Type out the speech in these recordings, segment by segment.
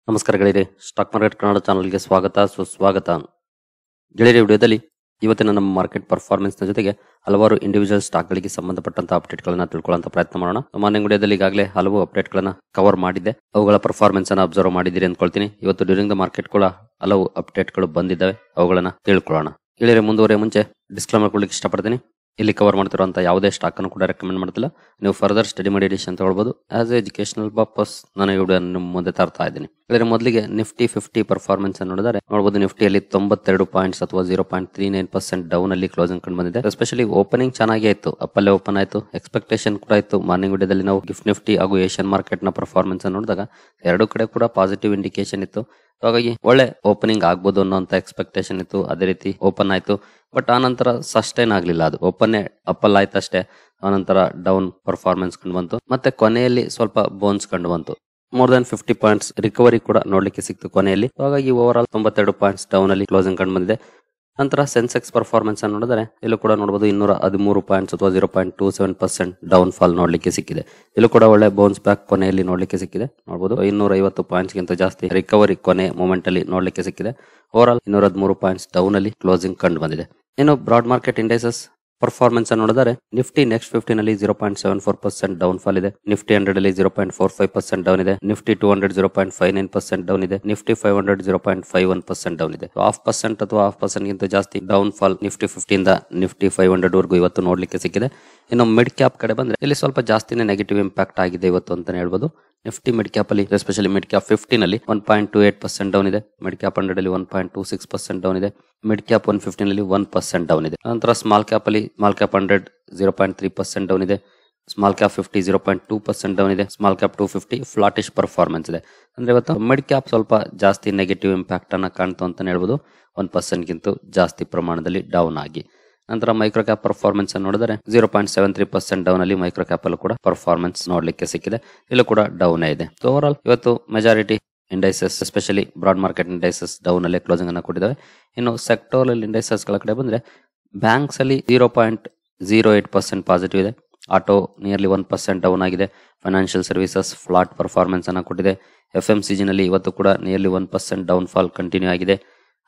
ನಮಸ್ಕಾರ ಗೆಳೆಯರೆ, stock market Kannada ಚಾನಲ್ಗೆ ಸುಸ್ವಾಗತ. ಗೆಳೆಯರೆ, ವಿಡಿಯೋದಲ್ಲಿ ಇವತ್ತಿನ ನಮ್ಮ ಮಾರ್ಕೆಟ್ ಪರ್ಫಾರ್ಮೆನ್ಸ್ ನ ಜೊತೆಗೆ ಹಲವಾರು ಇಂಡಿವಿಜುವಲ್ ಸ್ಟಾಕ್ ಗಳಿಗೆ ಸಂಬಂಧಪಟ್ಟಂತಹ ಅಪ್ಡೇಟ್ ಗಳನ್ನ ತಿಳ್ಕೊಳ್ಳುವಂತ ಪ್ರಯತ್ನ ಮಾಡೋಣ. ಮಾರ್ನಿಂಗ್ ವಿಡಿಯೋದಲ್ಲಿ ಈಗಾಗಲೇ ಹಲವು ಅಪ್ಡೇಟ್ ಗಳನ್ನ ಕವರ್ ಮಾಡಿದ್ದೆ, ಅವುಗಳ ಪರ್ಫಾರ್ಮೆನ್ಸ್ ಅನ್ನ ಅಬ್ಸರ್ವ್ ಮಾಡಿದಿರಿ ಅಂದ್ಕೊಳ್ತೀನಿ. ಇವತ್ತು ಡ್ಯೂರಿಂಗ್ ದ ಮಾರ್ಕೆಟ್ ಕೂಡ ಹಲವು ಅಪ್ಡೇಟ್ ಗಳು ಬಂದಿದ್ದಾವೆ, ಅವುಗಳನ್ನ ತಿಳ್ಕೊಳ್ಳೋಣ. ಗೆಳೆಯರೆ, ಮುಂದುವರಿಯ ಮುಂಚೆ ಡಿಸ್ಕ್ಲೇಮರ್ ಕೊಡ್ಲಿಕ್ಕೆ ಇಷ್ಟಪಡ್ತೀನಿ. ಇಲ್ಲಿ ಕವರ್ ಮಾಡ್ತಿರುವಂತ ಯಾವುದೇ ಸ್ಟಾಕ್ ಅನ್ನು ಕೂಡ ರೆಕಮೆಂಡ್ ಮಾಡ್ತಿಲ್ಲ. ನೀವು ಫರ್ದರ್ ಸ್ಟಡಿ ಮಾಡಿ ಡಿಸಿಷನ್ ತಗೊಳ್ಬಹುದು. ಆಸ್ ಎಜುಕೇಶನಲ್ ಪರ್ಪಸ್ ನಾನು ಈ ವಿಡಿಯೋ ನಿಮ್ಮ ಮುಂದೆ ತರ್ತಾ ಇದ್ದೀನಿ. ಮೊದಲಿಗೆ ನಿಫ್ಟಿ 50 ಪರ್ಫಾರ್ಮೆನ್ಸ್ ಅನ್ನು ನೋಡಿದರೆ ನೋಡಬಹುದು, ನಿಫ್ಟಿಯಲ್ಲಿ 92 ಪಾಯಿಂಟ್ಸ್ ಅಥವಾ 0.39% ಡೌನ್ ಅಲ್ಲಿ ಕ್ಲೋಸಿಂಗ್ ಕಂಡು ಬಂದಿದೆ. ಎಸ್ಪೆಷಲಿ ಓಪನಿಂಗ್ ಚೆನ್ನಾಗಿ ಆಯ್ತು, ಅಪ್ಪಲ್ಲೇ ಓಪನ್ ಆಯ್ತು, ಎಕ್ಸ್ಪೆಕ್ಟೇಷನ್ ಕೂಡ ಇತ್ತು. ಮಾರ್ನಿಂಗ್ ವಿಡಿಯೋದಲ್ಲಿ ನಾವು ಗಿಫ್ಟ್ ನಿಫ್ಟಿ ಹಾಗೂ ಏಷ್ಯನ್ ಮಾರ್ಕೆಟ್ ನ ಪರ್ಫಾರ್ಮೆನ್ಸ್ ಅನ್ನು ನೋಡಿದಾಗ ಎರಡು ಕಡೆ ಕೂಡ ಪಾಸಿಟಿವ್ ಇಂಡಿಕೇಶನ್ ಇತ್ತು. ಹಾಗಾಗಿ ಒಳ್ಳೆ ಓಪನಿಂಗ್ ಆಗ್ಬೋದು ಅನ್ನೋಂತ ಎಕ್ಸ್ಪೆಕ್ಟೇಷನ್ ಇತ್ತು. ಅದೇ ರೀತಿ ಓಪನ್ ಆಯ್ತು, ಬಟ್ ಆನಂತರ ಸಸ್ಟೈನ್ ಆಗ್ಲಿಲ್ಲ. ಅದು ಓಪನ್ ಅಪ್ಪಲ್ ಆಯ್ತು ಅಷ್ಟೇ. ಆನಂತರ ಡೌನ್ ಪರ್ಫಾರ್ಮೆನ್ಸ್ ಕಂಡು ಬಂತು, ಮತ್ತೆ ಕೊನೆಯಲ್ಲಿ ಸ್ವಲ್ಪ ಬೋನ್ಸ್ ಕಂಡು ಬಂತು. ಮೋರ್ ದನ್ 50 ಪಾಯಿಂಟ್ಸ್ ರಿಕವರಿ ಕೂಡ ನೋಡ್ಲಿಕ್ಕೆ ಸಿಕ್ತು ಕೊನೆಯಲ್ಲಿ. ಹಾಗಾಗಿ ಓವರ್ ಆಲ್ 92 ಪಾಯಿಂಟ್ಸ್ ಡೌನ್ ಅಲ್ಲಿ ಕ್ಲೋಸಿಂಗ್ ಕಂಡು ಬಂದಿದೆ. ನಂತರ ಸೆನ್ಸೆಕ್ಸ್ ಪರ್ಫಾರ್ಮೆನ್ಸ್ ಅನ್ನು ನೋಡಿದರೆ ಇಲ್ಲೂ ಕೂಡ ನೋಡಬಹುದು 213 ಪಾಯಿಂಟ್ಸ್ ಅಥವಾ 0.27% ಡೌನ್ ಫಾಲ್ ನೋಡ್ಲಿಕ್ಕೆ ಸಿಕ್ಕಿದೆ. ಇಲ್ಲೂ ಕೂಡ ಒಳ್ಳೆ ಬೌನ್ಸ್ ಬ್ಯಾಕ್ ಕೊನೆಯಲ್ಲಿ ನೋಡ್ಲಿಕ್ಕೆ ಸಿಕ್ಕಿದೆ. ನೋಡಬಹುದು 250 ಪಾಯಿಂಟ್ಸ್ ಗಿಂತ ಜಾಸ್ತಿ ರಿಕವರಿ ಕೊನೆ ಮೂಮೆಂಟ್ ಅಲ್ಲಿ ನೋಡ್ಲಿಕ್ಕೆ ಸಿಕ್ಕಿದೆ. ಓವರ್ ಆಲ್ 213 ಪಾಯಿಂಟ್ಸ್ ಡೌನ್ ಅಲ್ಲಿ ಕ್ಲೋಸಿಂಗ್ ಕಂಡು ಬಂದಿದೆ. ಇನ್ನು ಬ್ರಾಡ್ ಮಾರ್ಕೆಟ್ ಇಂಡೈಸಸ್ ಪರ್ಫಾರ್ಮೆನ್ಸ್ ಅನ್ನು ನೋಡಿದರೆ ನಿಫ್ಟಿ ನೆಕ್ಸ್ಟ್ 50 ನಲ್ಲಿ 0.74% ಡೌನ್ ಫಾಲ್ ಇದೆ. ನಿಫ್ಟಿ 100 ಅಲ್ಲಿ 0.45% ಡೌನ್ ಇದೆ. ನಿಫ್ಟಿ 200 0.59% ಡೌನ್ ಇದೆ. ನಿಫ್ಟಿ 500 0.51% ಡೌನ್ ಇದೆ. 0.5% ಅಥವಾ 0.5% ಗಿಂತ ಜಾಸ್ತಿ ಡೌನ್ ಫಾಲ್ ನಿಫ್ಟಿ 50 ಇಂದ ನಿಫ್ಟಿ 500 ವರೆಗೂ ಇವತ್ತು ನೋಡ್ಲಿಕ್ಕೆ ಸಿಕ್ಕಿದೆ. ಇನ್ನು ಮಿಡ್ ಕ್ಯಾಪ್ ಕಡೆ ಬಂದ್ರೆ ಇಲ್ಲಿ ಸ್ವಲ್ಪ ಜಾಸ್ತಿನೇ ನೆಗೆಟಿವ್ ಇಂಪ್ಯಾಕ್ಟ್ ಆಗಿದೆ ಇವತ್ತು ಅಂತಾನೆ ಹೇಳ್ಬೋದು. ನಿಫ್ಟಿ ಮಿಡ್ ಕ್ಯಾಪ್ ಅಲ್ಲಿ ಎಸ್ಪೆಷಲಿ ಮಿಡ್ ಕ್ಯಾಪ್ 50 ನಲ್ಲಿ 1.28% ಡೌನ್ ಇದೆ. ಮಿಡ್ ಕ್ಯಾಪ್ 100 ಅಲ್ಲಿ 1.26% ಡೌನ್ ಇದೆ. ಮಿಡ್ ಕ್ಯಾಪ್ 150 ನಲ್ಲಿ 1% ಡೌನ್ ಇದೆ. ನಂತರ ಸ್ಮಾಲ್ ಕ್ಯಾಪ್ ಅಲ್ಲಿ ಸ್ಮಾಲ್ ಕ್ಯಾಪ್ 100 0.3% ಡೌನ್ ಇದೆ. ಸ್ಮಾಲ್ ಕ್ಯಾಪ್ 50 0.2% ಡೌನ್ ಇದೆ. ಸ್ಮಾಲ್ ಕ್ಯಾಪ್ 250 ಫ್ಲಾಟಿಶ್ ಪರ್ಫಾರ್ಮೆನ್ಸ್ ಇದೆ. ಅಂದ್ರೆ ಇವತ್ತು ಮಿಡ್ ಕ್ಯಾಪ್ ಸ್ವಲ್ಪ ಜಾಸ್ತಿ ನೆಗೆಟಿವ್ ಇಂಪ್ಯಾಕ್ಟ್ ಅನ್ನ ಕಾಣ್ತು ಅಂತಾನೆ ಹೇಳ್ಬೋದು. 1% ಗಿಂತ ಜಾಸ್ತಿ ಪ್ರಮಾಣದಲ್ಲಿ ಡೌನ್ ಆಗಿ. ನಂತರ ಮೈಕ್ರೋ ಕ್ಯಾಪ್ ಪರ್ಫಾರ್ಮೆನ್ಸ್ ಅನ್ನು ನೋಡಿದರೆ 0.73% ಡೌನ್ ಅಲ್ಲಿ ಮೈಕ್ರೋ ಕ್ಯಾಪ್ ಅಲ್ಲೂ ಕೂಡ ಪರ್ಫಾರ್ಮೆನ್ಸ್ ನೋಡ್ಲಿಕ್ಕೆ ಸಿಕ್ಕಿದೆ. ಇಲ್ಲೂ ಕೂಡ ಡೌನ್ ಇದೆ. ಓವರ್ ಆಲ್ ಇವತ್ತು majority indices especially broad market indices down ಅಲ್ಲೇ ಕ್ಲೋಸಿಂಗ್ ಅನ್ನು ಕೊಟ್ಟಿದ್ದಾವೆ. ಇನ್ನು ಸೆಕ್ಟೋರಲ್ ಇಂಡೈಸಸ್ ಗಳ ಕಡೆ ಬಂದ್ರೆ ಬ್ಯಾಂಕ್ಸ್ ಅಲ್ಲಿ 0.08% ಪಾಸಿಟಿವ್ ಇದೆ. ಆಟೋ ನಿಯರ್ಲಿ 1% ಡೌನ್ ಆಗಿದೆ. ಫೈನಾನ್ಷಿಯಲ್ ಸರ್ವಿಸಸ್ ಫ್ಲಾಟ್ ಪರ್ಫಾರ್ಮೆನ್ಸ್ ಅನ್ನು ಕೊಟ್ಟಿದೆ. FMCG ನಲ್ಲಿ ಇವತ್ತು ಕೂಡ ನಿಯರ್ಲಿ 1% ಡೌನ್ ಫಾಲ್ ಕಂಟಿನ್ಯೂ ಆಗಿದೆ.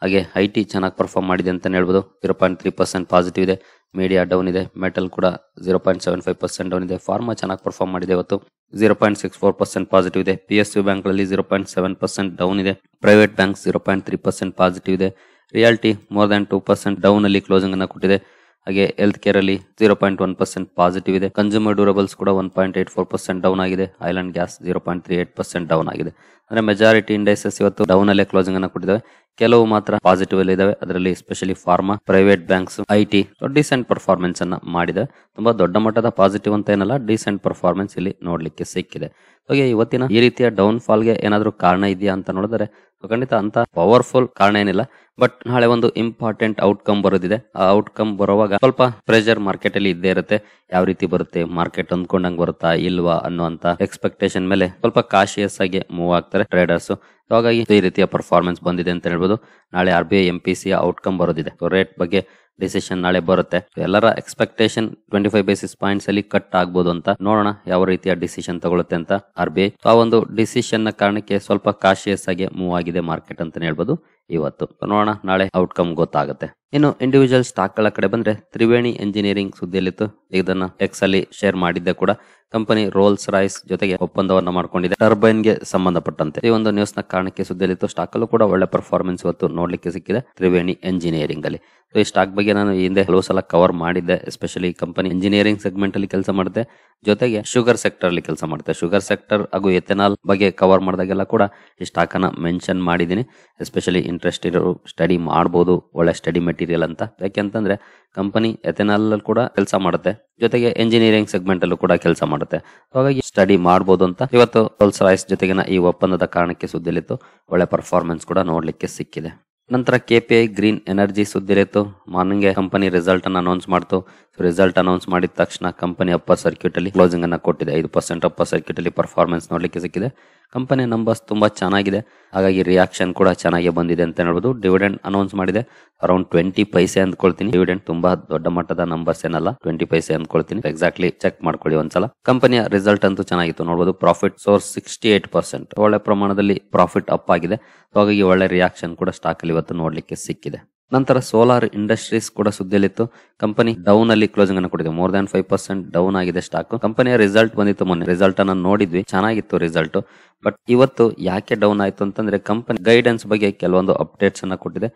ಹಾಗೆ IT ಚೆನ್ನಾಗಿ ಪರ್ಫಾರ್ಮ್ ಮಾಡಿದೆ ಅಂತ ಹೇಳ್ಬೋದು. 0.3% ಪಾಸಿಟಿವ್ ಇದೆ. ಮೀಡಿಯಾ ಡೌನ್ ಇದೆ. ಮೆಟಲ್ ಕೂಡ 0.75% ಡೌನ್ ಇದೆ. ಫಾರ್ಮಾ ಚೆನ್ನಾಗಿ ಪರ್ಫಾರ್ಮ್ ಮಾಡಿದೆ ಇವತ್ತು. 0.64% ಪಾಸಿಟಿವ್ ಇದೆ. PSU ಬ್ಯಾಂಕ್ ಗಳಲ್ಲಿ 0.7% ಡೌನ್ ಇದೆ. ಪ್ರೈವೇಟ್ ಬ್ಯಾಂಕ್ಸ್ 0.3% ಪಾಸಿಟಿವ್ ಇದೆ. ರಿಯಾಲಿಟಿ ಮೋರ್ ದನ್ 2% ಡೌನ್ ಅಲ್ಲಿ ಕ್ಲೋಸಿಂಗ್ ಅನ್ನು ಕೊಟ್ಟಿದೆ. ಹಾಗೆ ಹೆಲ್ತ್ ಕೇರ್ ಅಲ್ಲಿ 0.1% ಪಾಸಿಟಿವ್ ಇದೆ. ಕನ್ಸ್ಯೂಮರ್ ಡ್ಯೂರಬಲ್ಸ್ ಕೂಡ 1.84% ಡೌನ್ ಆಗಿದೆ. ಆಯಿಲ್ ಅಂಡ್ ಗ್ಯಾಸ್ 0.38% ಡೌನ್ ಆಗಿದೆ. ಅಂದ್ರೆ ಮೆಜಾರಿಟಿ ಇಂಡೈಸಸ್ ಇವತ್ತು ಡೌನ್ ಅಲ್ಲೇ ಕ್ಲೋಸಿಂಗ್ ಅನ್ನು ಕೊಟ್ಟಿದ್ದಾವೆ. ಕೆಲವು ಮಾತ್ರ ಪಾಸಿಟಿವ್ ಅಲ್ಲಿ ಇದಾವೆ. ಅದರಲ್ಲಿ especially pharma, private banks, IT decent performance ಅನ್ನ ಮಾಡಿದೆ. ತುಂಬಾ ದೊಡ್ಡ ಮಟ್ಟದ ಪಾಸಿಟಿವ್ ಅಂತ ಏನಲ್ಲ, ಡಿಸೆಂಟ್ ಪರ್ಫಾರ್ಮೆನ್ಸ್ ಇಲ್ಲಿ ನೋಡ್ಲಿಕ್ಕೆ ಸಿಕ್ಕಿದೆ. ಹಾಗೆ ಇವತ್ತಿನ ಈ ರೀತಿಯ ಡೌನ್ ಫಾಲ್ ಗೆ ಏನಾದ್ರೂ ಕಾರಣ ಇದೆಯಾ ಅಂತ ನೋಡಿದ್ರೆ ಖಂಡಿತ ಅಂತ ಪವರ್ಫುಲ್ ಕಾರಣ ಏನಿಲ್ಲ. ಬಟ್ ನಾಳೆ ಒಂದು ಇಂಪಾರ್ಟೆಂಟ್ ಔಟ್ಕಮ್ ಬರೋದಿದೆ. ಆ ಔಟ್ಕಮ್ ಬರುವಾಗ ಸ್ವಲ್ಪ ಪ್ರೆಷರ್ ಮಾರ್ಕೆಟ್ ಅಲ್ಲಿ ಇದ್ದೇ ಇರುತ್ತೆ. ಯಾವ ರೀತಿ ಬರುತ್ತೆ, ಮಾರ್ಕೆಟ್ ಅಂದ್ಕೊಂಡಂಗ್ ಬರುತ್ತಾ ಇಲ್ವಾ ಅನ್ನುವಂತ ಎಕ್ಸ್ಪೆಕ್ಟೇಷನ್ ಮೇಲೆ ಸ್ವಲ್ಪ ಕಾಶಿಯಸ್ ಆಗಿ ಮೂವ್ ಆಗ್ತಾರೆ ಟ್ರೇಡರ್ಸ್. ಹಾಗಾಗಿ ಈ ರೀತಿಯ ಪರ್ಫಾರ್ಮೆನ್ಸ್ ಬಂದಿದೆ ಅಂತ ಹೇಳ್ಬೋದು. ನಾಳೆ RBI MPC ಔಟ್ಕಮ್ ಬರೋದಿದೆ. ರೇಟ್ ಬಗ್ಗೆ ಡಿಸಿಷನ್ ನಾಳೆ ಬರುತ್ತೆ. ಎಲ್ಲರ ಎಕ್ಸ್ಪೆಕ್ಟೇಷನ್ 25 ಬೇಸಿಸ್ ಪಾಯಿಂಟ್ಸ್ ಅಲ್ಲಿ ಕಟ್ ಆಗ್ಬೋದು ಅಂತ. ನೋಡೋಣ ಯಾವ ರೀತಿಯ ಡಿಸಿಷನ್ ತಗೊಳುತ್ತೆ ಅಂತ RBI. ಆ ಒಂದು ಡಿಸಿಷನ್ ನ ಕಾರಣಕ್ಕೆ ಸ್ವಲ್ಪ ಕಾಶಿಯಸ್ ಆಗಿ ಮೂವ್ ಆಗಿದೆ ಮಾರ್ಕೆಟ್ ಅಂತಾನೆ ಹೇಳ್ಬೋದು ಇವತ್ತು. ನೋಡೋಣ, ನಾಳೆ ಔಟ್ಕಮ್ ಗೊತ್ತಾಗುತ್ತೆ. ಇನ್ನು ಇಂಡಿವಿಜುವಲ್ ಸ್ಟಾಕ್ ಗಳ ಕಡೆ ಬಂದ್ರೆ ತ್ರಿವೇಣಿ ಎಂಜಿನಿಯರಿಂಗ್ ಸುದ್ದಿಯಲ್ಲಿತ್ತು. ಇದನ್ನ ಎಕ್ಸ್ ಅಲ್ಲಿ ಶೇರ್ ಮಾಡಿದ್ದೆ ಕೂಡ. ಕಂಪನಿ ರೋಲ್ಸ್ ರಾಯ್ಸ್ ಜೊತೆಗೆ ಒಪ್ಪಂದವನ್ನ ಮಾಡ್ಕೊಂಡಿದೆ ಟರ್ಬೈನ್ ಗೆ ಸಂಬಂಧಪಟ್ಟಂತೆ. ಈ ಒಂದು ನ್ಯೂಸ್ ನ ಕಾರಣಕ್ಕೆ ಸುದ್ದಿಯಲ್ಲಿತ್ತು. ಸ್ಟಾಕ್ ಅಲ್ಲೂ ಕೂಡ ಒಳ್ಳೆ ಪರ್ಫಾರ್ಮೆನ್ಸ್ ಇವತ್ತು ನೋಡ್ಲಿಕ್ಕೆ ಸಿಕ್ಕಿದೆ ತ್ರಿವೇಣಿ ಎಂಜಿನಿಯರಿಂಗ್ ಅಲ್ಲಿ. ಈ ಸ್ಟಾಕ್ ಬಗ್ಗೆ ನಾನು ಹಿಂದೆ ಹಲವು ಸಲ ಕವರ್ ಮಾಡಿದ್ದೆ. ಎಸ್ಪೆಷಲಿ ಕಂಪನಿ ಇಂಜಿನಿಯರಿಂಗ್ ಸೆಗ್ಮೆಂಟ್ ಅಲ್ಲಿ ಕೆಲಸ ಮಾಡುತ್ತೆ, ಜೊತೆಗೆ ಶುಗರ್ ಸೆಕ್ಟರ್ ಅಲ್ಲಿ ಕೆಲಸ ಮಾಡುತ್ತೆ. ಶುಗರ್ ಸೆಕ್ಟರ್ ಹಾಗೂ ಎಥೆನಾಲ್ ಬಗ್ಗೆ ಕವರ್ ಮಾಡಿದಾಗೆಲ್ಲ ಕೂಡ ಈ ಸ್ಟಾಕ್ ಅನ್ನ ಮೆನ್ಷನ್ ಮಾಡಿದೀನಿ. ಎಸ್ಪೆಷಲಿ ಇಂಟ್ರೆಸ್ಟ್ ಇರೋರು ಸ್ಟಡಿ ಮಾಡಬಹುದು, ಒಳ್ಳೆ ಸ್ಟಡಿ ಮೆಟೀರಿಯಲ್ ಅಂತ. ಯಾಕೆಂತಂದ್ರೆ ಕಂಪನಿ ಎಥೆನಾಲ್ ಅಲ್ಲಿ ಕೂಡ ಕೆಲಸ ಮಾಡುತ್ತೆ, ಜೊತೆಗೆ ಎಂಜಿನಿಯರಿಂಗ್ ಸೆಗ್ಮೆಂಟ್ ಅಲ್ಲೂ ಕೂಡ ಕೆಲಸ ಮಾಡುತ್ತೆ. ಹಾಗಾಗಿ ಸ್ಟಡಿ ಮಾಡಬಹುದು ಅಂತ ಇವತ್ತು ರೋಲ್ಸ್ ರಾಯ್ಸ್ ಜೊತೆಗಿನ ಈ ಒಪ್ಪಂದದ ಕಾರಣಕ್ಕೆ ಸುದ್ದಿಲಿತ್ತು. ಒಳ್ಳೆ ಪರ್ಫಾರ್ಮೆನ್ಸ್ ಕೂಡ ನೋಡ್ಲಿಕ್ಕೆ ಸಿಕ್ಕಿದೆ. ನಂತರ KPI ಗ್ರೀನ್ ಎನರ್ಜಿ ಸುದ್ದಿಲಿತ್ತು. ಮಾರ್ನಿಂಗ್ ಕಂಪನಿ ರಿಸಲ್ಟ್ ಅನ್ನು ಅನೌನ್ಸ್ ಮಾಡ್ತು. ರಿಸಲ್ಟ್ ಅನೌನ್ಸ್ ಮಾಡಿದ ತಕ್ಷಣ ಕಂಪನಿ ಅಪ್ಪರ್ ಸರ್ಕ್ಯೂಟ್ ಅಲ್ಲಿ ಕ್ಲೋಸಿಂಗ್ ಅನ್ನ ಕೊಟ್ಟಿದೆ. 5% ಅಪ್ಪರ್ ಸರ್ಕ್ಯೂಟ್ ಅಲ್ಲಿ ಪರ್ಫಾರ್ಮೆನ್ಸ್ ನೋಡ್ಲಿಕ್ಕೆ ಸಿಕ್ಕಿದೆ. ಕಂಪನಿ ನಂಬರ್ಸ್ ತುಂಬಾ ಚೆನ್ನಾಗಿದೆ, ಹಾಗಾಗಿ ರಿಯಾಕ್ಷನ್ ಕೂಡ ಚೆನ್ನಾಗಿ ಬಂದಿದೆ ಅಂತ ಹೇಳ್ಬೋದು. ಡಿವಿಡೆಂಡ್ ಅನೌನ್ಸ್ ಮಾಡಿದೆ ಅರೌಂಡ್ 20 ಪೈಸೆ ಅಂದ್ಕೊಳ್ತೀನಿ. ಡಿವಿಡೆಂಡ್ ತುಂಬಾ ದೊಡ್ಡ ಮಟ್ಟದ ನಂಬರ್ಸ್ ಏನಲ್ಲ, 20 ಪೈಸೆ ಅಂದ್ಕೊಳ್ತೀನಿ. ಎಕ್ಸಾಕ್ಟ್ಲಿ ಚೆಕ್ ಮಾಡ್ಕೊಳ್ಳಿ ಒಂದ್ಸಲ. ಕಂಪನಿಯ ರಿಸಲ್ಟ್ ಅಂತೂ ಚೆನ್ನಾಗಿತ್ತು ನೋಡಬಹುದು. ಪ್ರಾಫಿಟ್ ಸೋರ್ಸ್ 68%, ಒಳ್ಳೆ ಪ್ರಮಾಣದಲ್ಲಿ ಪ್ರಾಫಿಟ್ ಅಪ್ ಆಗಿದೆ. ಹಾಗಾಗಿ ಒಳ್ಳೆ ರಿಯಾಕ್ಷನ್ ಕೂಡ ಸ್ಟಾಕ್ ಅಲ್ಲಿ ಇವತ್ತು ನೋಡ್ಲಿಕ್ಕೆ ಸಿಕ್ಕಿದೆ. ನಂತರ ಸೋಲಾರ್ ಇಂಡಸ್ಟ್ರೀಸ್ ಕೂಡ ಸುದ್ದಿಯಲ್ಲಿತ್ತು. ಕಂಪನಿ ಡೌನ್ ಅಲ್ಲಿ ಕ್ಲೋಸಿಂಗ್ ಅನ್ನು ಕೊಟ್ಟಿದೆ. ಮೋರ್ ದನ್ 5% ಡೌನ್ ಆಗಿದೆ ಸ್ಟಾಕ್. ಕಂಪನಿಯ ರಿಸಲ್ಟ್ ಬಂದಿತ್ತು ಮೊನ್ನೆ, ರಿಸಲ್ಟ್ ಅನ್ನ ನೋಡಿದ್ವಿ, ಚೆನ್ನಾಗಿತ್ತು ರಿಸಲ್ಟ್. ಬಟ್ ಇವತ್ತು ಯಾಕೆ ಡೌನ್ ಆಯ್ತು ಅಂತಂದ್ರೆ ಕಂಪನಿ ಗೈಡೆನ್ಸ್ ಬಗ್ಗೆ ಕೆಲವೊಂದು ಅಪ್ಡೇಟ್ಸ್ ಅನ್ನ ಕೊಟ್ಟಿದೆ.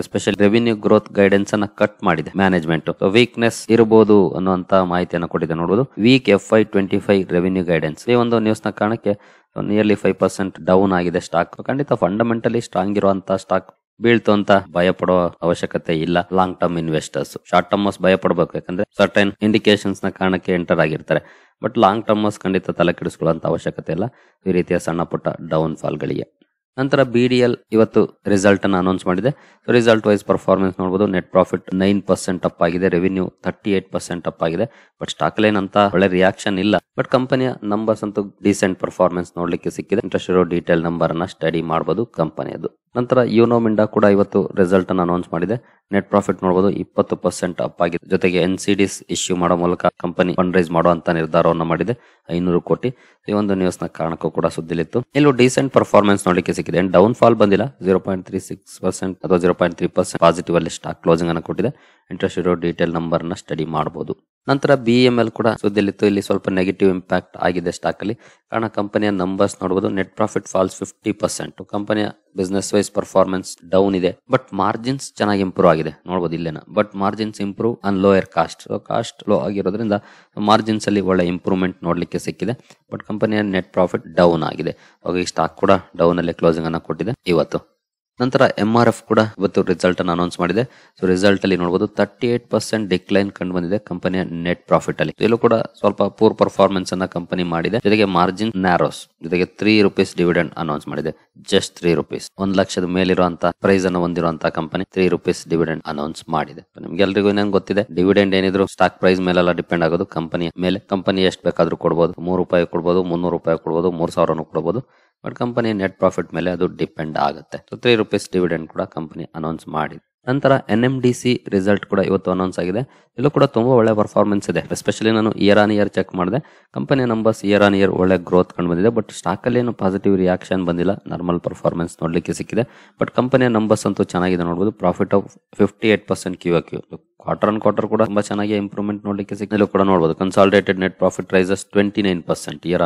ಎಸ್ಪೆಷಲಿ ರೆವಿನ್ಯೂ ಗ್ರೋತ್ ಗೈಡೆನ್ಸ್ ಅನ್ನ ಕಟ್ ಮಾಡಿದೆ ಮ್ಯಾನೇಜ್ಮೆಂಟ್. ವೀಕ್ನೆಸ್ ಇರಬಹುದು ಅನ್ನುವಂತ ಮಾಹಿತಿಯನ್ನು ಕೊಟ್ಟಿದೆ ನೋಡಬಹುದು. ವೀಕ್ FY25 ರೆವಿನ್ಯೂ ಗೈಡೆನ್ಸ್, ಈ ಒಂದು ನ್ಯೂಸ್ ನ ಕಾರಣಕ್ಕೆ ನಿಯರ್ಲಿ 5% ಡೌನ್ ಆಗಿದೆ ಸ್ಟಾಕ್. ಖಂಡಿತ ಫಂಡಮೆಂಟಲಿ ಸ್ಟ್ರಾಂಗ್ ಇರುವಂತಹ ಸ್ಟಾಕ್ ಬೀಳ್ತು ಅಂತ ಭಯ ಪಡೋ ಅವಶ್ಯಕತೆ ಇಲ್ಲ. Long term investors, short termers ಭಯ ಪಡಬೇಕು, ಯಾಕಂದ್ರೆ ಸರ್ಟೈನ್ ಇಂಡಿಕೇಶನ್ಸ್ ನ ಕಾರಣಕ್ಕೆ ಎಂಟರ್ ಆಗಿರ್ತಾರೆ. ಬಟ್ ಲಾಂಗ್ ಟರ್ಮರ್ಸ್ ಖಂಡಿತ ತಲೆ ಕೆಡಿಸ್ಕೊಳ್ಳುವಂತ ಅವಶ್ಯಕತೆ ಇಲ್ಲ ಈ ರೀತಿಯ ಸಣ್ಣ ಪುಟ್ಟ ಡೌನ್ ಫಾಲ್ ಗಳಿಗೆ. ನಂತರ BDL ಇವತ್ತು ರಿಸಲ್ಟ್ ಅನ್ನು ಅನೌನ್ಸ್ ಮಾಡಿದೆ. ರಿಸಲ್ಟ್ ವೈಸ್ ಪರ್ಫಾರ್ಮೆನ್ಸ್ ನೋಡಬಹುದು. ನೆಟ್ ಪ್ರಾಫಿಟ್ 9% ಅಪ್ ಆಗಿದೆ, ರೆವಿನ್ಯೂ 38% ಅಪ್ ಆಗಿದೆ. ಬಟ್ ಸ್ಟಾಕ್ ಲೈನ್ ಅಂತ ಒಳ್ಳೆ ರಿಯಾಕ್ಷನ್ ಇಲ್ಲ. ಬಟ್ ಕಂಪನಿಯ ನಂಬರ್ಸ್ ಅಂತೂ ಡೀಸೆಂಟ್ ಪರ್ಫಾರ್ಮೆನ್ಸ್ ನೋಡ್ಲಿಕ್ಕೆ ಸಿಕ್ಕಿದೆ. ಇಂಟ್ರೆಸ್ಟ್ ಇರೋ ಡೀಟೇಲ್ ನಂಬರ್ ಅನ್ನ ಸ್ಟಡಿ ಮಾಡಬಹುದು ಕಂಪನಿಯದು. ನಂತರ ಯುನೋ ಮಿಂಡಾ ಕೂಡ ಇವತ್ತು ರಿಸಲ್ಟ್ ಅನ್ನು ಅನೌನ್ಸ್ ಮಾಡಿದೆ. ನೆಟ್ ಪ್ರಾಫಿಟ್ ನೋಡಬಹುದು 20% ಅಪ್ ಆಗಿದೆ. ಜೊತೆಗೆ NCDs ಇಶ್ಯೂ ಮಾಡೋ ಮೂಲಕ ಕಂಪನಿ ಫಂಡ್ ರೈಸ್ ಮಾಡುವಂತ ನಿರ್ಧಾರವನ್ನು ಮಾಡಿದೆ, 500 ಕೋಟಿ. ಈ ಒಂದು ನ್ಯೂಸ್ ನ ಕಾರಣಕ್ಕೂ ಕೂಡ ಸುದ್ದಿಲಿತ್ತು. ಇಲ್ಲೂ ಡೀಸೆಂಟ್ ಪರ್ಫಾರ್ಮೆನ್ಸ್ ನೋಡಲಿಕ್ಕೆ ಸಿಕ್ಕಿದೆ. ಡೌನ್ ಫಾಲ್ ಬಂದಿಲ್ಲ, 0.36% ಅಥವಾ 0.3% ಪಾಸಿಟಿವ್ ಅಲ್ಲಿ ಸ್ಟಾಕ್ ಕ್ಲೋಸಿಂಗ್ ಅನ್ನು ಕೊಟ್ಟಿದೆ. ಇಂಟ್ರೆಸ್ಟ್ ಇರೋ ಡೀಟೇಲ್ ನಂಬರ್ ನ ಸ್ಟಡಿ ಮಾಡಬಹುದು. ನಂತರ BML ಕೂಡ ಸುದ್ದಿಲಿತ್ತು. ಇಲ್ಲಿ ಸ್ವಲ್ಪ ನೆಗೆಟಿವ್ ಇಂಪ್ಯಾಕ್ಟ್ ಆಗಿದೆ ಸ್ಟಾಕ್ ಅಲ್ಲಿ, ಕಾರಣ ಕಂಪನಿಯ ನಂಬರ್ಸ್ ನೋಡಬಹುದು. Net profit falls 50%. ಕಂಪನಿಯ ಬಿಸ್ನೆಸ್ ವೈಸ್ ಪರ್ಫಾರ್ಮೆನ್ಸ್ ಡೌನ್ ಇದೆ, ಬಟ್ ಮಾರ್ಜಿನ್ಸ್ ಚೆನ್ನಾಗಿ ಇಂಪ್ರೂವ್ ಆಗಿದೆ ನೋಡಬಹುದು ಇಲ್ಲೇನ. But margins improve on lower cost. Cost low ಆಗಿರೋದ್ರಿಂದ ಮಾರ್ಜಿನ್ಸ್ ಅಲ್ಲಿ ಒಳ್ಳೆ ಇಂಪ್ರೂವ್ಮೆಂಟ್ ನೋಡ್ಲಿಕ್ಕೆ ಸಿಕ್ಕಿದೆ. ಬಟ್ ಕಂಪನಿಯ ನೆಟ್ ಪ್ರಾಫಿಟ್ ಡೌನ್ ಆಗಿದೆ, ಹಾಗಾಗಿ ಸ್ಟಾಕ್ ಕೂಡ ಡೌನ್ ಅಲ್ಲಿ ಕ್ಲೋಸಿಂಗ್ ಅನ್ನ ಕೊಟ್ಟಿದೆ ಇವತ್ತು. ನಂತರ MRF ಕೂಡ ಇವತ್ತು ರಿಸಲ್ಟ್ ಅನ್ನು ಅನೌನ್ಸ್ ಮಾಡಿದೆ. ಸೊ ರಿಸಲ್ಟ್ ಅಲ್ಲಿ ನೋಡಬಹುದು 38% ಡಿಕ್ಲೈನ್ ಕಂಡು ಬಂದಿದೆ ಕಂಪನಿಯ ನೆಟ್ ಪ್ರಾಫಿಟ್ ಅಲ್ಲಿ. ಇಲ್ಲೂ ಕೂಡ ಸ್ವಲ್ಪ ಪೂರ್ ಪರ್ಫಾರ್ಮೆನ್ಸ್ ಅನ್ನ ಕಂಪನಿ ಮಾಡಿದೆ. ಜೊತೆಗೆ ಮಾರ್ಜಿನ್ ನ್ಯಾರೋಸ್, ಜೊತೆಗೆ ₹3 ಡಿವಿಡೆಂಡ್ ಅನೌನ್ಸ್ ಮಾಡಿದೆ. ಜಸ್ಟ್ ₹3, 1 ಲಕ್ಷದ ಮೇಲಿರುವಂತಹ ಪ್ರೈಸ್ ಅನ್ನು ಹೊಂದಿರುವಂತಹ ಕಂಪನಿ ₹3 ಡಿವಿಡೆಂಡ್ ಅನೌನ್ಸ್ ಮಾಡಿದೆ. ನಿಮ್ಗೆಲ್ರಿಗೂ ಏನೇನು ಗೊತ್ತಿದೆ, ಡಿವಿಡೆಂಡ್ ಏನಿದ್ರು ಸ್ಟಾಕ್ ಪ್ರೈಸ್ ಮೇಲೆಲ್ಲ ಡಿಪೆಂಡ್ ಆಗೋದು, ಕಂಪನಿಯ ಮೇಲೆ. ಕಂಪನಿ ಎಷ್ಟು ಬೇಕಾದ್ರೂ ಕೊಡಬಹುದು, ₹3 ಕೊಡಬಹುದು, ₹300 ಕೊಡಬಹುದು, ₹3000 ಕೊಡಬಹುದು. ಬಟ್ ಕಂಪನಿ ನೆಟ್ ಪ್ರಾಫಿಟ್ ಮೇಲೆ ಅದು ಡಿಪೆಂಡ್ ಆಗುತ್ತೆ. ಸೊ ₹3 ಡಿವಿಡೆಂಡ್ ಕೂಡ ಕಂಪನಿ ಅನೌನ್ಸ್ ಮಾಡಿದೆ. ನಂತರ NMDC ರಿಸಲ್ಟ್ ಕೂಡ ಇವತ್ತು ಅನೌನ್ಸ್ ಆಗಿದೆ. ಇಲ್ಲೂ ಕೂಡ ತುಂಬಾ ಒಳ್ಳೆ ಪರ್ಫಾರ್ಮೆನ್ಸ್ ಇದೆ. ಎಸ್ಪೆಷಲಿ ನಾನು ಇಯರ್ ಆನ್ ಇಯರ್ ಚೆಕ್ ಮಾಡಿದೆ, ಕಂಪನಿಯ ನಂಬರ್ಸ್ ಇಯರ್ ಆನ್ ಇಯರ್ ಒಳ್ಳೆ ಗ್ರೋತ್ ಕಂಡು ಬಂದಿದೆ. ಬಟ್ ಸ್ಟಾಕ್ ಅಲ್ಲಿ ಏನು ಪಾಸಿಟಿವ್ ರಿಯಾಕ್ಷನ್ ಬಂದಿಲ್ಲ, ನಾರ್ಮಲ್ ಪರ್ಫಾರ್ಮೆನ್ಸ್ ನೋಡ್ಲಿಕ್ಕೆ ಸಿಕ್ಕಿದೆ. ಬಟ್ ಕಂಪನಿಯ ನಂಬರ್ಸ್ ಅಂತೂ ಚೆನ್ನಾಗಿದೆ ನೋಡಬಹುದು. Profit of 58% QoQ. Quarter on quarter ಕೂಡ ತುಂಬಾ ಚೆನ್ನಾಗಿ ಇಂಪ್ರೂವ್ಮೆಂಟ್ ನೋಡ್ಲಿಕ್ಕೆ ಸಿಕ್ಕಿದೆ ಕೂಡ ನೋಡಬಹುದು. Consolidated net profit rises 29% year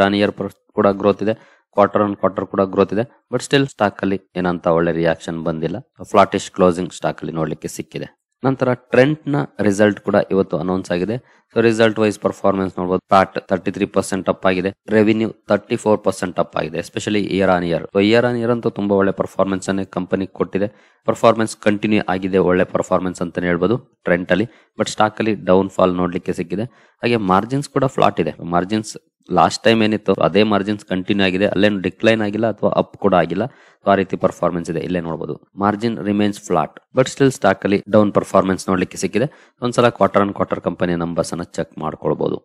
on year ಕೂಡ ಗ್ರೋತ್ ಇದೆ. ಕ್ವಾರ್ಟರ್ ಆನ್ ಕ್ವಾರ್ಟರ್ ಕೂಡ ಗ್ರೋತ್ ಇದೆ. ಬಟ್ ಸ್ಟಿಲ್ ಸ್ಟಾಕ್ ಅಲ್ಲಿ ಏನಂತ ಒಳ್ಳೆ ರಿಯಾಕ್ಷನ್ ಬಂದಿಲ್ಲ. ಫ್ಲಾಟಿಶ್ ಕ್ಲೋಸಿಂಗ್ ಸ್ಟಾಕ್ ಅಲ್ಲಿ ನೋಡ್ಲಿಕ್ಕೆ ಸಿಕ್ಕಿದೆ. ನಂತರ ಟ್ರೆಂಟ್ ನ ರಿಸಲ್ಟ್ ಕೂಡ ಇವತ್ತು ಅನೌನ್ಸ್ ಆಗಿದೆ. ಸೊ ರಿಸಲ್ಟ್ ವೈಸ್ ಪರ್ಫಾರ್ಮೆನ್ಸ್ ನೋಡಬಹುದು. ಪ್ಯಾಟ್ 33% ಅಪ್ ಆಗಿದೆ, ರೆವಿನ್ಯೂ 34% ಅಪ್ ಆಗಿದೆ, especially year on year. So here on year ಅಂತೂ ತುಂಬಾ ಒಳ್ಳೆ ಪರ್ಫಾರ್ಮೆನ್ಸ್ ಅನ್ನೇ ಕಂಪನಿ ಕೊಟ್ಟಿದೆ. ಪರ್ಫಾರ್ಮೆನ್ಸ್ ಕಂಟಿನ್ಯೂ ಆಗಿದೆ, ಒಳ್ಳೆ ಪರ್ಫಾರ್ಮೆನ್ಸ್ ಅಂತಾನೆ ಹೇಳ್ಬೋದು ಟ್ರೆಂಟ್ ಅಲ್ಲಿ. ಬಟ್ ಸ್ಟಾಕ್ ಅಲ್ಲಿ ಡೌನ್ ಫಾಲ್ ನೋಡ್ಲಿಕ್ಕೆ ಸಿಕ್ಕಿದೆ. ಹಾಗೆ ಮಾರ್ಜಿನ್ಸ್ ಕೂಡ ಫ್ಲಾಟ್ ಇದೆ. ಮಾರ್ಜಿನ್ಸ್ ಲಾಸ್ಟ್ ಟೈಮ್ ಏನಿತ್ತು ಅದೇ ಮಾರ್ಜಿನ್ಸ್ ಕಂಟಿನ್ಯೂ ಆಗಿದೆ, ಅಲ್ಲೇನು ಡಿಕ್ಲೈನ್ ಆಗಿಲ್ಲ ಅಥವಾ ಅಪ್ ಕೂಡ ಆಗಿಲ್ಲ. ಆ ರೀತಿ ಪರ್ಫಾರ್ಮೆನ್ಸ್ ಇದೆ, ಇಲ್ಲೇ ನೋಡಬಹುದು. Margin remains flat, but still stock ಅಲ್ಲಿ ಡೌನ್ ಪರ್ಫಾರ್ಮೆನ್ಸ್ ನೋಡ್ಲಿಕ್ಕೆ ಸಿಕ್ಕಿದೆ. ಒಂದ್ಸಲ ಕ್ವಾರ್ಟರ್ ಆನ್ ಕ್ವಾರ್ಟರ್ ಕಂಪನಿಯ ನಂಬರ್ಸ್ ಅನ್ನ ಚೆಕ್ ಮಾಡ್ಕೊಳ್ಬಹುದು.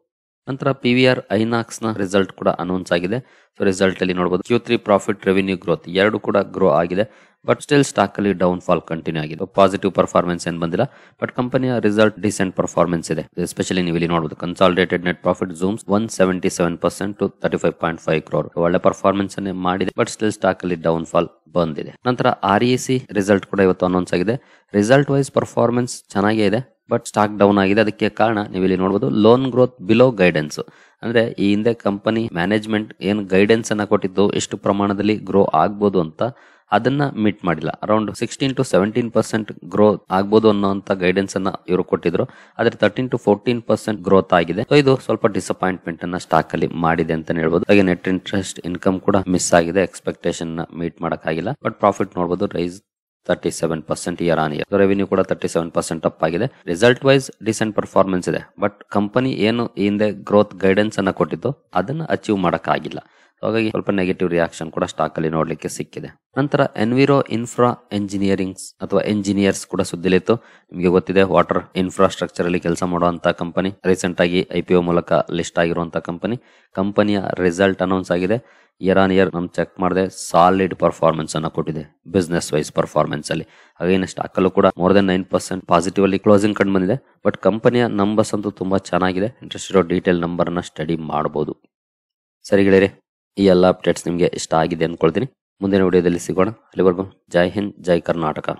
ನಂತರ PVR ಐನಾಕ್ಸ್ ನ ರಿಸಲ್ಟ್ ಕೂಡ ಅನೌನ್ಸ್ ಆಗಿದೆ. ಸೊ ರಿಸಲ್ಟ್ ಅಲ್ಲಿ ನೋಡಬಹುದು Q3 ಪ್ರಾಫಿಟ್, ರೆವಿನ್ಯೂ ಗ್ರೋತ್ ಎರಡು ಕೂಡ ಗ್ರೋ ಆಗಿದೆ. ಬಟ್ ಸ್ಟಿಲ್ ಸ್ಟಾಕ್ ಅಲ್ಲಿ ಡೌನ್ ಫಾಲ್ ಕಂಟಿನ್ಯೂ ಆಗಿದೆ. ಪಾಸಿಟಿವ್ ಪರ್ಫಾರ್ಮೆನ್ಸ್ ಏನ್ ಬಂದಿಲ್ಲ. ಬಟ್ ಕಂಪನಿಯ ರಿಸಲ್ಟ್ ಡಿಸೆಂಟ್ ಪರ್ಫಾರ್ಮೆನ್ಸ್ ಇದೆ. ಎಸ್ಪೆಷಲಿ ನೀವು ಇಲ್ಲಿ ನೋಡಬಹುದು consolidated net profit zooms 177% to 35.5 crore. ಒಳ್ಳೆ ಪರ್ಫಾರ್ಮೆನ್ಸ್ ಅನ್ನೇ ಮಾಡಿದೆ. ಬಟ್ ಸ್ಟಿಲ್ ಸ್ಟಾಕ್ ಅಲ್ಲಿ ಡೌನ್ ಫಾಲ್ ಬಂದಿದೆ. ನಂತರ REC ರಿಸಲ್ಟ್ ಕೂಡ ಇವತ್ತು ಅನೌನ್ಸ್ ಆಗಿದೆ. ರಿಸಲ್ಟ್ ವೈಸ್ ಪರ್ಫಾರ್ಮೆನ್ಸ್ ಚೆನ್ನಾಗೇ ಇದೆ, ಬಟ್ ಸ್ಟಾಕ್ ಡೌನ್ ಆಗಿದೆ. ಅದಕ್ಕೆ ಕಾರಣ ನೀವು ಇಲ್ಲಿ ನೋಡಬಹುದು ಲೋನ್ ಗ್ರೋತ್ ಬಿಲೋ ಗೈಡೆನ್ಸ್. ಅಂದ್ರೆ ಈ ಹಿಂದೆ ಕಂಪನಿ ಮ್ಯಾನೇಜ್ಮೆಂಟ್ ಏನ್ ಗೈಡೆನ್ಸ್ ಅನ್ನ ಕೊಟ್ಟಿದ್ದು ಎಷ್ಟು ಪ್ರಮಾಣದಲ್ಲಿ ಗ್ರೋ ಆಗ್ಬೋದು ಅಂತ ಅದನ್ನ ಮೀಟ್ ಮಾಡಿಲ್ಲ. ಅರೌಂಡ್ 16 to 17% ಗ್ರೋ ಆಗ್ಬೋದು ಅನ್ನೋಂತ ಗೈಡೆನ್ಸ್ ಅನ್ನ ಇವರು ಕೊಟ್ಟಿದ್ರು. ಆದ್ರೆ 13 to 14% ಗ್ರೋತ್ ಆಗಿದೆ. ಸೊ ಇದು ಸ್ವಲ್ಪ ಡಿಸಪಾಯಿಂಟ್ಮೆಂಟ್ ಅನ್ನ ಸ್ಟಾಕ್ ಅಲ್ಲಿ ಮಾಡಿದೆ ಅಂತ ಹೇಳ್ಬೋದು. ಹಾಗೆ ನೆಟ್ ಇಂಟ್ರೆಸ್ಟ್ ಇನ್ಕಮ್ ಕೂಡ ಮಿಸ್ ಆಗಿದೆ, ಎಕ್ಸ್ಪೆಕ್ಟೇಷನ್ ಮೀಟ್ ಮಾಡಕ್ ಆಗಿಲ್ಲ. ಬಟ್ ಪ್ರಾಫಿಟ್ ನೋಡಬಹುದು rise 37% year on year. Revenue ಕೂಡ 37% ಅಪ್ ಆಗಿದೆ. ರಿಸಲ್ಟ್ ವೈಸ್ ಡಿಸೆಂಟ್ ಪರ್ಫಾರ್ಮೆನ್ಸ್ ಇದೆ. ಬಟ್ ಕಂಪನಿ ಏನು ಈ ಹಿಂದೆ ಗ್ರೋತ್ ಗೈಡೆನ್ಸ್ ಅನ್ನ ಕೊಟ್ಟಿದ್ದು ಅದನ್ನ ಅಚೀವ್ ಮಾಡಕ್ ಆಗಿಲ್ಲ. ಹಾಗಾಗಿ ಸ್ವಲ್ಪ ನೆಗೆಟಿವ್ ರಿಯಾಕ್ಷನ್ ಕೂಡ ಸ್ಟಾಕ್ ಅಲ್ಲಿ ನೋಡ್ಲಿಕ್ಕೆ ಸಿಕ್ಕಿದೆ. ನಂತರ ಎನ್ವಿರೋ ಇನ್ಫ್ರಾ ಎಂಜಿನಿಯರಿಂಗ್ಸ್ ಅಥವಾ ಎಂಜಿನಿಯರ್ಸ್ ಕೂಡ ಸುದ್ದಿಲಿತ್ತು. ನಿಮಗೆ ಗೊತ್ತಿದೆ, ವಾಟರ್ ಇನ್ಫ್ರಾಸ್ಟ್ರಕ್ಚರ್ ಅಲ್ಲಿ ಕೆಲಸ ಮಾಡುವಂತ ಕಂಪನಿ, ರೀಸೆಂಟ್ ಆಗಿ IPO ಮೂಲಕ ಲಿಸ್ಟ್ ಆಗಿರುವಂತಹ ಕಂಪನಿಯ ರಿಸಲ್ಟ್ ಅನೌನ್ಸ್ ಆಗಿದೆ. ಇಯರ್ ಆನ್ ಇಯರ್ ನಮ್ ಚೆಕ್ ಮಾಡಿದೆ, ಸಾಲಿಡ್ ಪರ್ಫಾರ್ಮೆನ್ಸ್ ಅನ್ನ ಕೊಟ್ಟಿದೆ ಬಿಸ್ನೆಸ್ ವೈಸ್ ಪರ್ಫಾರ್ಮೆನ್ಸ್ ಅಲ್ಲಿ. ಹಾಗೆ ಸ್ಟಾಕ್ ಅಲ್ಲೂ ಕೂಡ more than 9% ಪಾಸಿಟಿವ್ ಅಲ್ಲಿ ಕ್ಲೋಸಿಂಗ್ ಕಂಡು ಬಂದಿದೆ. ಬಟ್ ಕಂಪನಿಯ ನಂಬರ್ಸ್ ಅಂತೂ ತುಂಬಾ ಚೆನ್ನಾಗಿದೆ. ಇಂಟ್ರೆಸ್ಟ್ ಇರೋ ಡೀಟೇಲ್ ನಂಬರ್ ಅನ್ನ ಸ್ಟಡಿ ಮಾಡಬಹುದು. ಸರಿ ಗೆಳೆಯರೆ, ಈ ಎಲ್ಲ ಅಪ್ಡೇಟ್ಸ್ ನಿಮಗೆ ಇಷ್ಟ ಆಗಿದೆ ಅನ್ಕೊಳ್ತೀನಿ. ಮುಂದಿನ ವಿಡಿಯೋದಲ್ಲಿ ಸಿಗೋಣ. ಅಲ್ಲಿವರೆಗೂ ಜೈ ಹಿಂದ್, ಜೈ ಕರ್ನಾಟಕ.